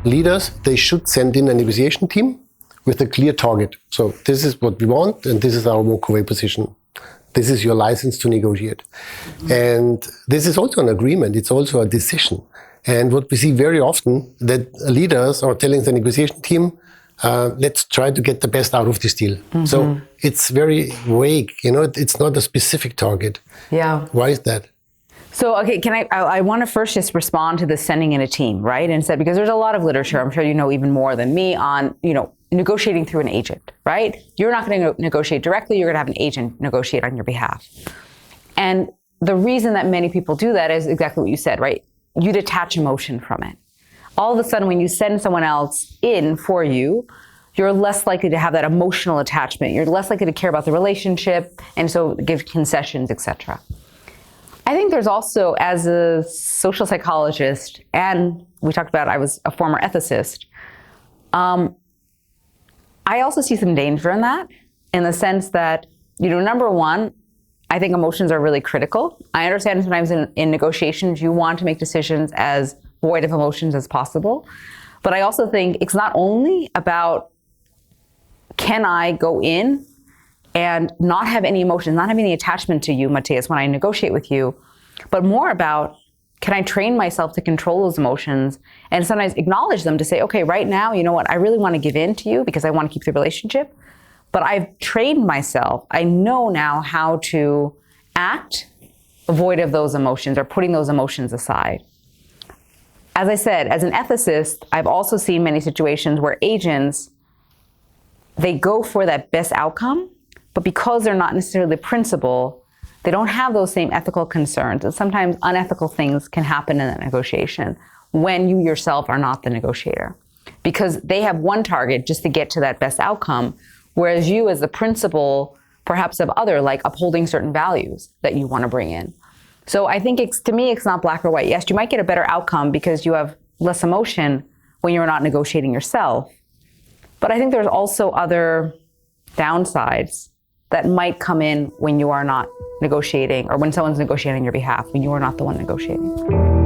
leaders, they should send in a negotiation team with a clear target. So this is what we want, and this is our walk-away position. This is your license to negotiate. And this is also an agreement. It's also a decision. And what we see very often, that leaders are telling the negotiation team, let's try to get the best out of this deal. So it's very vague, it's not a specific target. Yeah. Why is that? So, okay, I want to first just respond to the sending in a team, right? And said, because there's a lot of literature, I'm sure you know even more than me, on, negotiating through an agent, right? You're not going to negotiate directly, you're going to have an agent negotiate on your behalf. And the reason that many people do that is exactly what you said, right? You detach emotion from it. All of a sudden, when you send someone else in for you, you're less likely to have that emotional attachment. You're less likely to care about the relationship, and so give concessions, etc. I think there's also, as a social psychologist, and we talked about I was a former ethicist, I also see some danger in that, in the sense that, number one, I think emotions are really critical. I understand sometimes in negotiations, you want to make decisions as void of emotions as possible. But I also think it's not only about, can I go in and not have any emotions, not have any attachment to you, Matthias, when I negotiate with you, but more about, can I train myself to control those emotions and sometimes acknowledge them to say, okay, right now, you know what, I really want to give in to you because I want to keep the relationship, but I've trained myself. I know now how to act void of those emotions or putting those emotions aside. As I said, as an ethicist, I've also seen many situations where agents, they go for that best outcome, but because they're not necessarily the principal, they don't have those same ethical concerns. And sometimes unethical things can happen in that negotiation when you yourself are not the negotiator. Because they have one target just to get to that best outcome, whereas you as the principal perhaps have other, like upholding certain values that you want to bring in. So I think to me, it's not black or white. Yes, you might get a better outcome because you have less emotion when you're not negotiating yourself. But I think there's also other downsides that might come in when you are not negotiating, or when someone's negotiating on your behalf, when you are not the one negotiating.